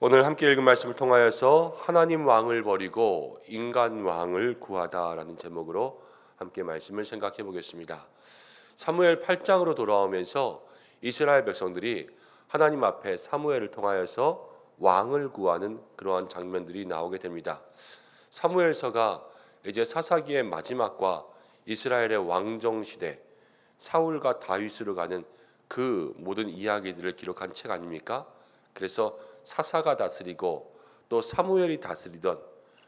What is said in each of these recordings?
오늘 함께 읽은 말씀을 통하여서 하나님 왕을 버리고 인간 왕을 구하다라는 제목으로 함께 말씀을 생각해 보겠습니다. 사무엘 8장으로 돌아오면서 이스라엘 백성들이 하나님 앞에 사무엘을 통하여서 왕을 구하는 그러한 장면들이 나오게 됩니다. 사무엘서가 이제 사사기의 마지막과 이스라엘의 왕정 시대, 사울과 다윗으로 가는 그 모든 이야기들을 기록한 책 아닙니까? 그래서 사사가 다스리고 또 사무엘이 다스리던,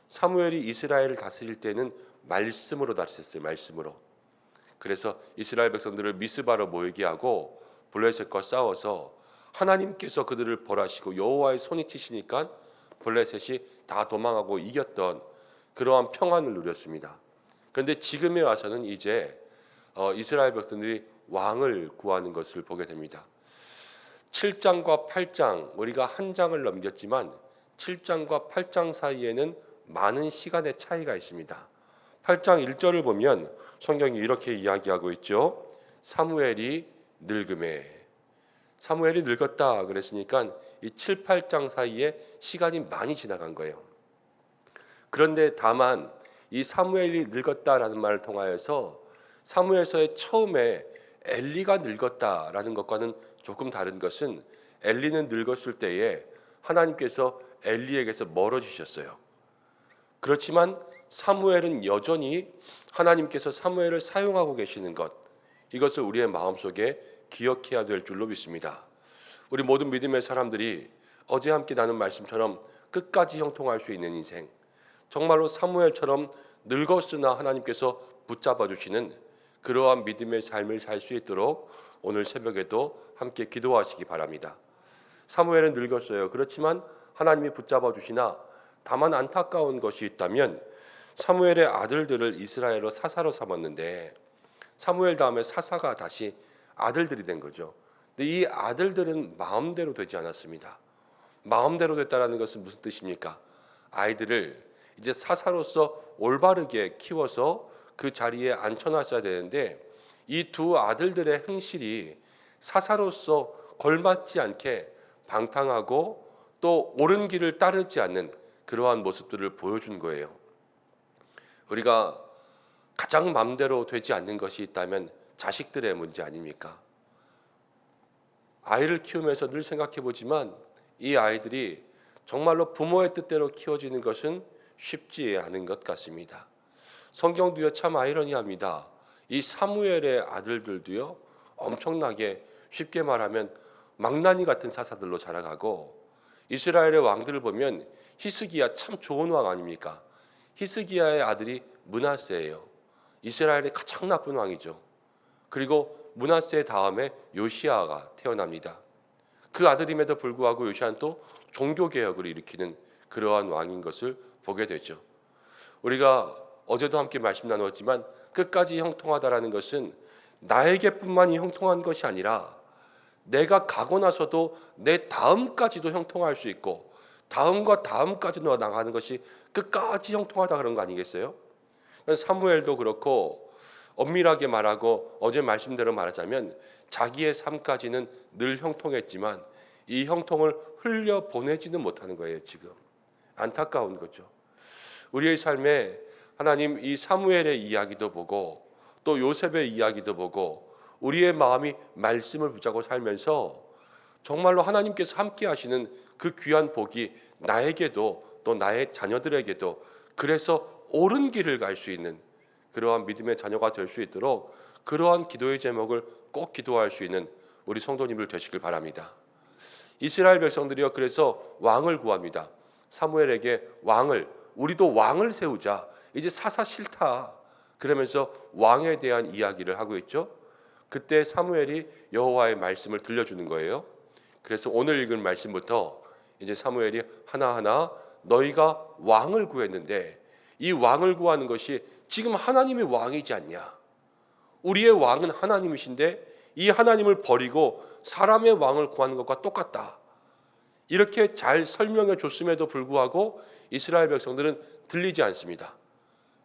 사무엘이 이스라엘을 다스릴 때는 말씀으로 다스렸어요. 말씀으로. 그래서 이스라엘 백성들을 미스바로 모이게 하고 블레셋과 싸워서 하나님께서 그들을 벌하시고 여호와의 손이 치시니까 블레셋이 다 도망하고 이겼던 그러한 평안을 누렸습니다. 그런데 지금에 와서는 이제 이스라엘 백성들이 왕을 구하는 것을 보게 됩니다. 7장과 8장, 우리가 한 장을 넘겼지만 7장과 8장 사이에는 많은 시간의 차이가 있습니다. 8장 1절을 보면 성경이 이렇게 이야기하고 있죠. 사무엘이 늙음에, 사무엘이 늙었다 그랬으니까 이 7, 8장 사이에 시간이 많이 지나간 거예요. 그런데 다만 이 사무엘이 늙었다라는 말을 통하여서 사무엘서의 처음에 엘리가 늙었다라는 것과는 조금 다른 것은, 엘리는 늙었을 때에 하나님께서 엘리에게서 멀어지셨어요. 그렇지만 사무엘은 여전히 하나님께서 사무엘을 사용하고 계시는 것, 이것을 우리의 마음속에 기억해야 될 줄로 믿습니다. 우리 모든 믿음의 사람들이 어제 함께 나눈 말씀처럼 끝까지 형통할 수 있는 인생, 정말로 사무엘처럼 늙었으나 하나님께서 붙잡아 주시는 그러한 믿음의 삶을 살 수 있도록 오늘 새벽에도 함께 기도하시기 바랍니다. 사무엘은 늙었어요. 그렇지만 하나님이 붙잡아 주시나 다만 안타까운 것이 있다면 사무엘의 아들들을 이스라엘로 사사로 삼았는데 사무엘 다음에 사사가 다시 아들들이 된 거죠. 근데 이 아들들은 마음대로 되지 않았습니다. 마음대로 됐다는 것은 무슨 뜻입니까? 아이들을 이제 사사로서 올바르게 키워서 그 자리에 앉혀놨어야 되는데 이 두 아들들의 행실이 사사로서 걸맞지 않게 방탕하고 또 옳은 길을 따르지 않는 그러한 모습들을 보여준 거예요. 우리가 가장 마음대로 되지 않는 것이 있다면 자식들의 문제 아닙니까? 아이를 키우면서 늘 생각해 보지만 이 아이들이 정말로 부모의 뜻대로 키워지는 것은 쉽지 않은 것 같습니다. 성경도요 참 아이러니합니다. 이 사무엘의 아들들도요 엄청나게 쉽게 말하면 망나니 같은 사사들로 자라가고, 이스라엘의 왕들을 보면 히스기야 참 좋은 왕 아닙니까? 히스기야의 아들이 므낫세예요. 이스라엘의 가장 나쁜 왕이죠. 그리고 므낫세 다음에 요시아가 태어납니다. 그 아들임에도 불구하고 요시아는 또 종교개혁을 일으키는 그러한 왕인 것을 보게 되죠. 우리가 어제도 함께 말씀 나누었지만 끝까지 형통하다라는 것은 나에게뿐만이 형통한 것이 아니라 내가 가고 나서도 내 다음까지도 형통할 수 있고 다음과 다음까지도 나가는 것이 끝까지 형통하다 그런 거 아니겠어요? 사무엘도 그렇고 엄밀하게 말하고 어제 말씀대로 말하자면 자기의 삶까지는 늘 형통했지만 이 형통을 흘려보내지는 못하는 거예요. 지금 안타까운 거죠. 우리의 삶에 하나님 이 사무엘의 이야기도 보고 또 요셉의 이야기도 보고 우리의 마음이 말씀을 붙잡고 살면서 정말로 하나님께서 함께 하시는 그 귀한 복이 나에게도 또 나의 자녀들에게도, 그래서 옳은 길을 갈 수 있는 그러한 믿음의 자녀가 될 수 있도록 그러한 기도의 제목을 꼭 기도할 수 있는 우리 성도님들 되시길 바랍니다. 이스라엘 백성들이요 그래서 왕을 구합니다. 사무엘에게 왕을, 우리도 왕을 세우자. 이제 사사 싫다. 그러면서 왕에 대한 이야기를 하고 있죠. 그때 사무엘이 여호와의 말씀을 들려주는 거예요. 그래서 오늘 읽은 말씀부터 이제 사무엘이 하나하나 너희가 왕을 구했는데 이 왕을 구하는 것이 지금 하나님이 왕이지 않냐. 우리의 왕은 하나님이신데 이 하나님을 버리고 사람의 왕을 구하는 것과 똑같다. 이렇게 잘 설명해 줬음에도 불구하고 이스라엘 백성들은 들리지 않습니다.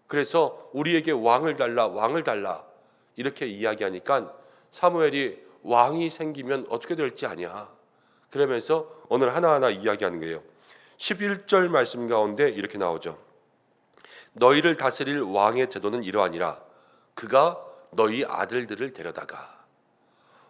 그래서 우리에게 왕을 달라, 왕을 달라 이렇게 이야기하니까 사무엘이 왕이 생기면 어떻게 될지 아냐. 그러면서 오늘 하나하나 이야기하는 거예요. 11절 말씀 가운데 이렇게 나오죠. 너희를 다스릴 왕의 제도는 이러하니라. 그가 너희 아들들을 데려다가.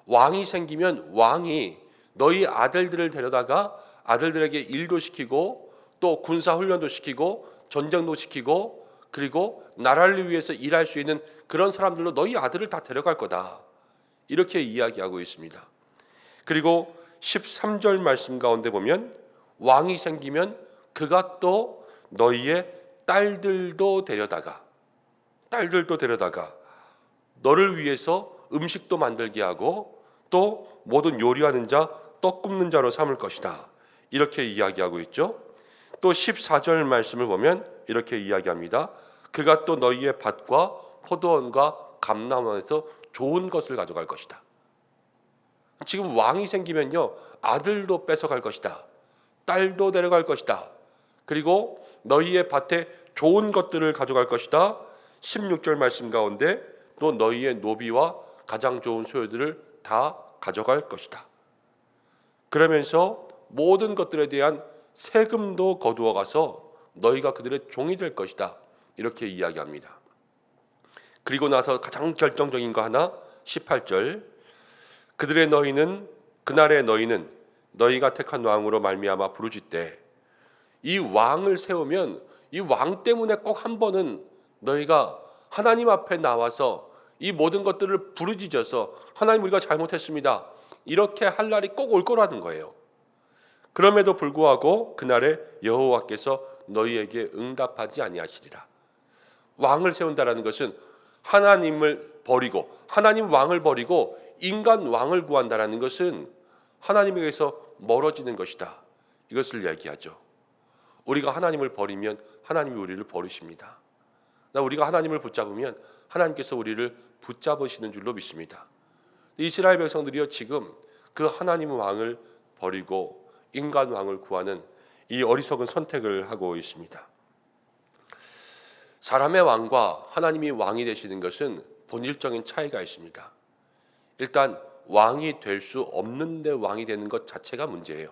왕이 생기면 왕이 너희 아들들을 데려다가 아들들에게 일도 시키고 또 군사 훈련도 시키고 전쟁도 시키고 그리고 나라를 위해서 일할 수 있는 그런 사람들로 너희 아들을 다 데려갈 거다. 이렇게 이야기하고 있습니다. 그리고 13절 말씀 가운데 보면 왕이 생기면 그가 또 너희의 딸들도 데려다가 너를 위해서 음식도 만들게 하고 또 모든 요리하는 자, 떡 굽는 자로 삼을 것이다. 이렇게 이야기하고 있죠. 또 14절 말씀을 보면 이렇게 이야기합니다. 그가 또 너희의 밭과 포도원과 감람원에서 좋은 것을 가져갈 것이다. 지금 왕이 생기면요, 아들도 뺏어갈 것이다. 딸도 데려갈 것이다. 그리고 너희의 밭에 좋은 것들을 가져갈 것이다. 16절 말씀 가운데 또 너희의 노비와 가장 좋은 소유들을 다 가져갈 것이다. 그러면서 모든 것들에 대한 세금도 거두어 가서 너희가 그들의 종이 될 것이다. 이렇게 이야기합니다. 그리고 나서 가장 결정적인 거 하나 18절 그날의 너희는 너희가 택한 왕으로 말미암아 부르짖되. 이 왕을 세우면 이 왕 때문에 꼭 한 번은 너희가 하나님 앞에 나와서 이 모든 것들을 부르짖어서 하나님 우리가 잘못했습니다. 이렇게 할 날이 꼭 올 거라는 거예요. 그럼에도 불구하고 그날에 여호와께서 너희에게 응답하지 아니하시리라. 왕을 세운다라는 것은 하나님을 버리고 하나님 왕을 버리고 인간 왕을 구한다라는 것은 하나님에게서 멀어지는 것이다. 이것을 얘기하죠. 우리가 하나님을 버리면 하나님이 우리를 버리십니다. 우리가 하나님을 붙잡으면 하나님께서 우리를 붙잡으시는 줄로 믿습니다. 이스라엘 백성들이요 지금 그 하나님 왕을 버리고 인간 왕을 구하는 이 어리석은 선택을 하고 있습니다. 사람의 왕과 하나님이 왕이 되시는 것은 본질적인 차이가 있습니다. 일단 왕이 될 수 없는데 왕이 되는 것 자체가 문제예요.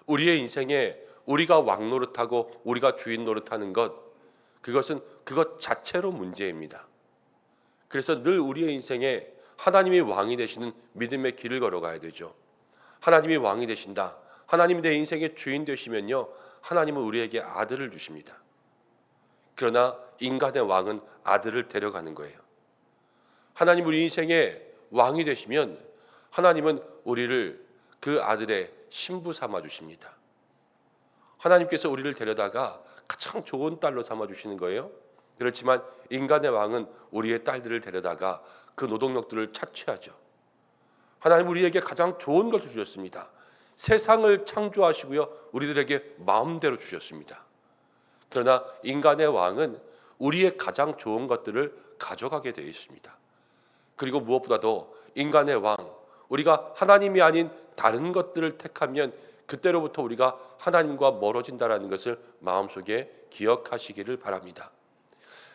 우리의 인생에 우리가 왕 노릇하고 우리가 주인 노릇하는 것, 그것은 그것 자체로 문제입니다. 그래서 늘 우리의 인생에 하나님이 왕이 되시는 믿음의 길을 걸어가야 되죠. 하나님이 왕이 되신다. 하나님이 내 인생의 주인 되시면요, 하나님은 우리에게 아들을 주십니다. 그러나 인간의 왕은 아들을 데려가는 거예요. 하나님 우리 인생의 왕이 되시면 하나님은 우리를 그 아들의 신부 삼아 주십니다. 하나님께서 우리를 데려다가 가장 좋은 딸로 삼아 주시는 거예요. 그렇지만 인간의 왕은 우리의 딸들을 데려다가 그 노동력들을 착취하죠. 하나님 우리에게 가장 좋은 것을 주셨습니다. 세상을 창조하시고요, 우리들에게 마음대로 주셨습니다. 그러나 인간의 왕은 우리의 가장 좋은 것들을 가져가게 되어 있습니다. 그리고 무엇보다도 인간의 왕, 우리가 하나님이 아닌 다른 것들을 택하면 그때로부터 우리가 하나님과 멀어진다는 것을 마음속에 기억하시기를 바랍니다.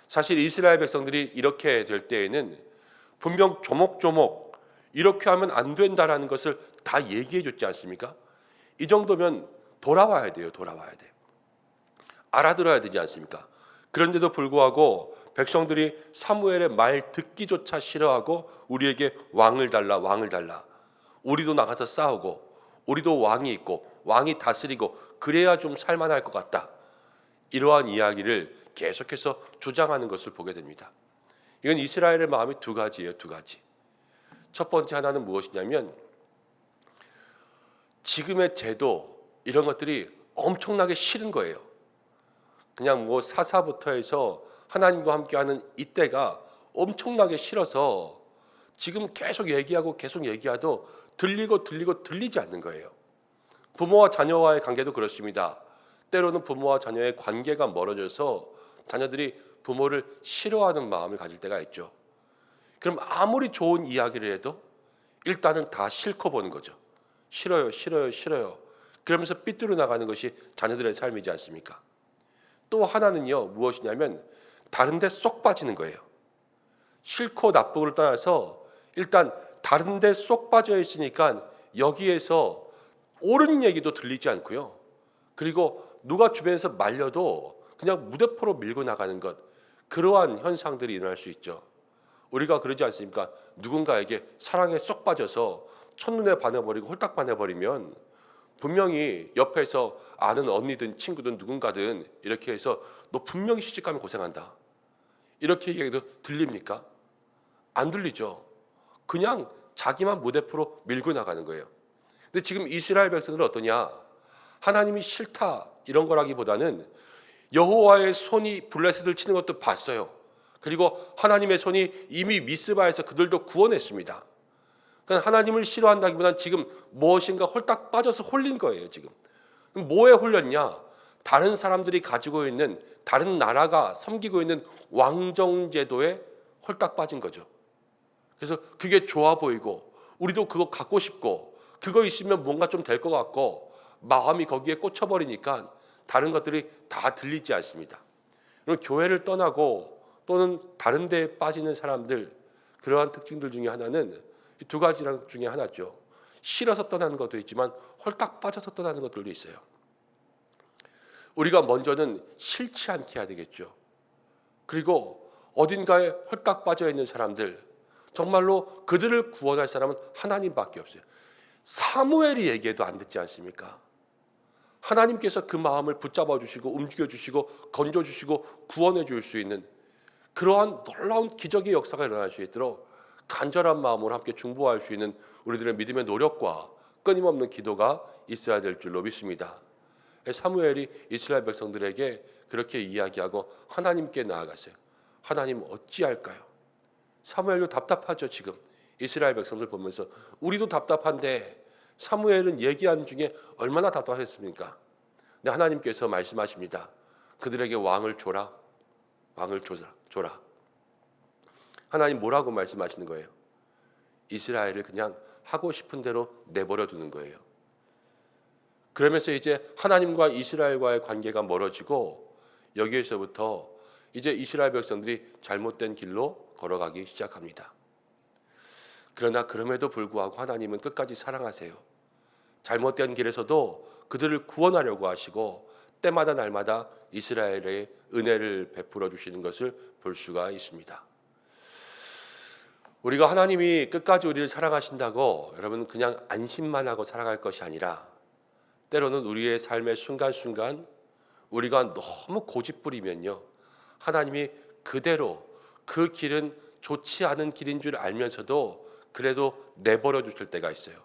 사실 이스라엘 백성들이 이렇게 될 때에는 분명 조목조목 이렇게 하면 안 된다라는 것을 다 얘기해 줬지 않습니까? 이 정도면 돌아와야 돼요. 알아들어야 되지 않습니까? 그런데도 불구하고 백성들이 사무엘의 말 듣기조차 싫어하고 우리에게 왕을 달라. 우리도 나가서 싸우고 우리도 왕이 있고 왕이 다스리고 그래야 좀 살만할 것 같다. 이러한 이야기를 계속해서 주장하는 것을 보게 됩니다. 이건 이스라엘의 마음이 두 가지예요. 첫 번째 하나는 무엇이냐면 지금의 제도 이런 것들이 엄청나게 싫은 거예요. 그냥 사사부터 해서 하나님과 함께하는 이때가 엄청나게 싫어서 지금 계속 얘기해도 들리지 않는 거예요. 부모와 자녀와의 관계도 그렇습니다. 때로는 부모와 자녀의 관계가 멀어져서 자녀들이 부모를 싫어하는 마음을 가질 때가 있죠. 그럼 아무리 좋은 이야기를 해도 일단은 다 싫고 보는 거죠. 싫어요. 그러면서 삐뚤어 나가는 것이 자녀들의 삶이지 않습니까? 또 하나는요, 무엇이냐면 다른 데 쏙 빠지는 거예요. 싫고 나쁘고를 떠나서 일단 다른 데 쏙 빠져 있으니까 여기에서 옳은 얘기도 들리지 않고요, 그리고 누가 주변에서 말려도 그냥 무대포로 밀고 나가는 것, 그러한 현상들이 일어날 수 있죠. 우리가 그러지 않습니까? 누군가에게 사랑에 쏙 빠져서 첫눈에 반해버리고 홀딱 반해버리면 분명히 옆에서 아는 언니든 친구든 누군가든 이렇게 해서 너 분명히 시집가면 고생한다, 이렇게 얘기해도 들립니까? 안 들리죠. 그냥 자기만 무대포로 밀고 나가는 거예요. 근데 지금 이스라엘 백성들은 어떠냐? 하나님이 싫다 이런 거라기보다는 여호와의 손이 블레셋을 치는 것도 봤어요. 그리고 하나님의 손이 이미 미스바에서 그들도 구원했습니다. 그러니까 하나님을 싫어한다기보다는 지금 무엇인가 홀딱 빠져서 홀린 거예요. 지금 뭐에 홀렸냐? 다른 사람들이 가지고 있는, 다른 나라가 섬기고 있는 왕정제도에 홀딱 빠진 거죠. 그래서 그게 좋아 보이고 우리도 그거 갖고 싶고 그거 있으면 뭔가 좀 될 것 같고 마음이 거기에 꽂혀버리니까 다른 것들이 다 들리지 않습니다. 그리고 교회를 떠나고 또는 다른 데에 빠지는 사람들, 그러한 특징들 중에 하나는 이 두 가지 중에 하나죠. 싫어서 떠나는 것도 있지만 홀딱 빠져서 떠나는 것들도 있어요. 우리가 먼저는 싫지 않게 해야 되겠죠. 그리고 어딘가에 홀딱 빠져 있는 사람들, 정말로 그들을 구원할 사람은 하나님밖에 없어요. 사무엘이 얘기해도 안 듣지 않습니까? 하나님께서 그 마음을 붙잡아 주시고 움직여 주시고 건져 주시고 구원해 줄 수 있는 그러한 놀라운 기적의 역사가 일어날 수 있도록 간절한 마음으로 함께 중보할 수 있는 우리들의 믿음의 노력과 끊임없는 기도가 있어야 될 줄로 믿습니다. 사무엘이 이스라엘 백성들에게 그렇게 이야기하고 하나님께 나아갔어요. 하나님 어찌할까요? 사무엘도 답답하죠. 지금 이스라엘 백성들 보면서 우리도 답답한데 사무엘은 얘기하는 중에 얼마나 답답했습니까? 근데 하나님께서 말씀하십니다. 그들에게 왕을 줘라. 왕을 줘라. 하나님 뭐라고 말씀하시는 거예요? 이스라엘을 그냥 하고 싶은 대로 내버려 두는 거예요. 그러면서 이제 하나님과 이스라엘과의 관계가 멀어지고 여기에서부터 이제 이스라엘 백성들이 잘못된 길로 걸어가기 시작합니다. 그러나 그럼에도 불구하고 하나님은 끝까지 사랑하세요. 잘못된 길에서도 그들을 구원하려고 하시고 때마다 날마다 이스라엘의 은혜를 베풀어 주시는 것을 볼 수가 있습니다. 우리가 하나님이 끝까지 우리를 사랑하신다고 여러분 그냥 안심만 하고 살아갈 것이 아니라 때로는 우리의 삶의 순간순간 우리가 너무 고집부리면요, 하나님이 그대로 그 길은 좋지 않은 길인 줄 알면서도 그래도 내버려 주실 때가 있어요.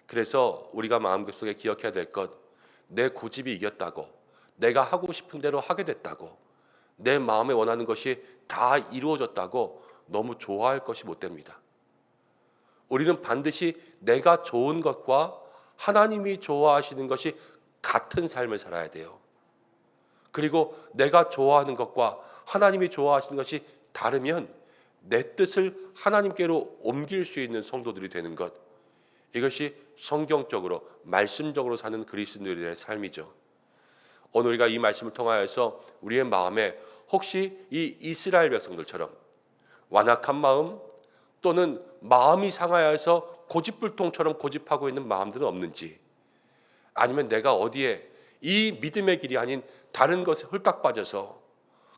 그래서 우리가 마음속에 기억해야 될 것, 내 고집이 이겼다고, 내가 하고 싶은 대로 하게 됐다고, 내 마음에 원하는 것이 다 이루어졌다고 너무 좋아할 것이 못 됩니다. 우리는 반드시 내가 좋은 것과 하나님이 좋아하시는 것이 같은 삶을 살아야 돼요. 그리고 내가 좋아하는 것과 하나님이 좋아하시는 것이 다르면 내 뜻을 하나님께로 옮길 수 있는 성도들이 되는 것, 이것이 성경적으로 말씀적으로 사는 그리스도인들의 삶이죠. 오늘 우리가 이 말씀을 통하여서 우리의 마음에 혹시 이 이스라엘 백성들처럼 완악한 마음 또는 마음이 상하여서 고집불통처럼 고집하고 있는 마음들은 없는지, 아니면 내가 어디에 이 믿음의 길이 아닌 다른 것에 홀딱 빠져서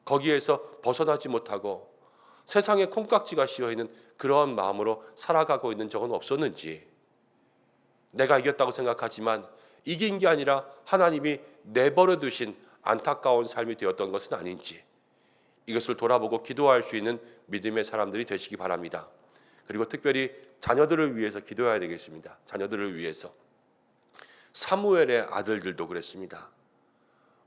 거기에서 벗어나지 못하고 세상에 콩깍지가 씌어있는 그러한 마음으로 살아가고 있는 적은 없었는지, 내가 이겼다고 생각하지만 이긴 게 아니라 하나님이 내버려 두신 안타까운 삶이 되었던 것은 아닌지, 이것을 돌아보고 기도할 수 있는 믿음의 사람들이 되시기 바랍니다. 그리고 특별히 자녀들을 위해서 기도해야 되겠습니다. 자녀들을 위해서. 사무엘의 아들들도 그랬습니다.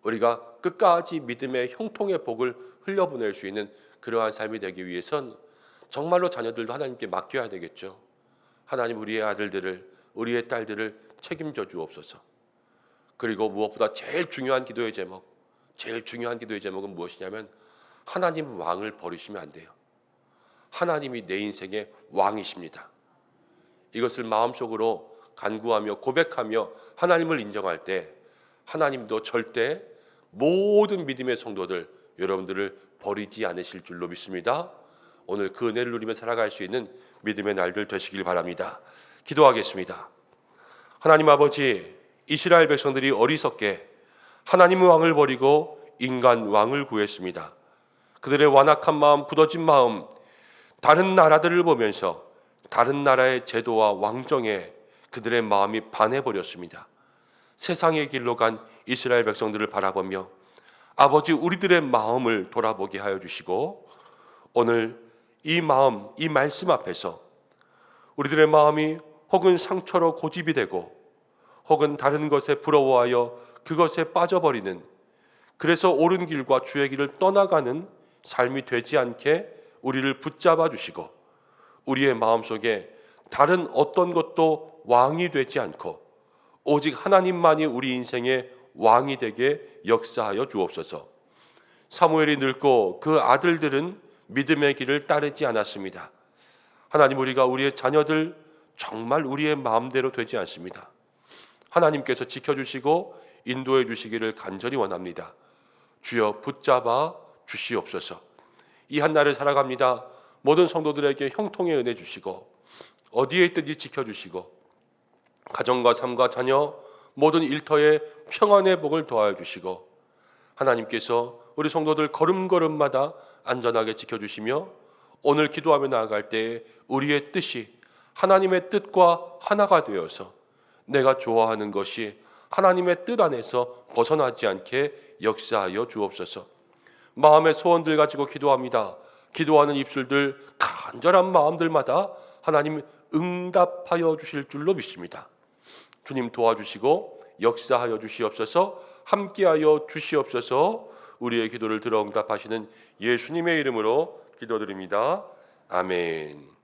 우리가 끝까지 믿음의 형통의 복을 흘려보낼 수 있는 그러한 삶이 되기 위해선 정말로 자녀들도 하나님께 맡겨야 되겠죠. 하나님, 우리의 아들들을, 우리의 딸들을 책임져 주옵소서. 그리고 무엇보다 제일 중요한 기도의 제목은 무엇이냐면 하나님 왕을 버리시면 안 돼요. 하나님이 내 인생의 왕이십니다. 이것을 마음속으로 간구하며 고백하며 하나님을 인정할 때 하나님도 절대 모든 믿음의 성도들, 여러분들을 버리지 않으실 줄로 믿습니다. 오늘 그 은혜를 누리며 살아갈 수 있는 믿음의 날들 되시길 바랍니다. 기도하겠습니다. 하나님 아버지, 이스라엘 백성들이 어리석게 하나님의 왕을 버리고 인간 왕을 구했습니다. 그들의 완악한 마음, 굳어진 마음, 다른 나라들을 보면서 다른 나라의 제도와 왕정에 그들의 마음이 반해버렸습니다. 세상의 길로 간 이스라엘 백성들을 바라보며 아버지, 우리들의 마음을 돌아보게 하여 주시고 오늘 이 마음, 이 말씀 앞에서 우리들의 마음이 혹은 상처로 고집이 되고 혹은 다른 것에 부러워하여 그것에 빠져버리는, 그래서 옳은 길과 주의 길을 떠나가는 삶이 되지 않게 우리를 붙잡아 주시고 우리의 마음속에 다른 어떤 것도 왕이 되지 않고 오직 하나님만이 우리 인생의 왕이 되게 역사하여 주옵소서. 사무엘이 늙고 그 아들들은 믿음의 길을 따르지 않았습니다. 하나님, 우리가 우리의 자녀들 정말 우리의 마음대로 되지 않습니다. 하나님께서 지켜주시고 인도해 주시기를 간절히 원합니다. 주여 붙잡아 주시옵소서. 이 한날을 살아갑니다. 모든 성도들에게 형통의 은혜 주시고 어디에 있든지 지켜주시고 가정과 삶과 자녀 모든 일터에 평안의 복을 더하여 주시고 하나님께서 우리 성도들 걸음걸음마다 안전하게 지켜주시며 오늘 기도하며 나아갈 때에 우리의 뜻이 하나님의 뜻과 하나가 되어서 내가 좋아하는 것이 하나님의 뜻 안에서 벗어나지 않게 역사하여 주옵소서. 마음의 소원들 가지고 기도합니다. 기도하는 입술들, 간절한 마음들마다 하나님 응답하여 주실 줄로 믿습니다. 주님 도와주시고 역사하여 주시옵소서. 함께하여 주시옵소서. 우리의 기도를 들어 응답하시는 예수님의 이름으로 기도드립니다. 아멘.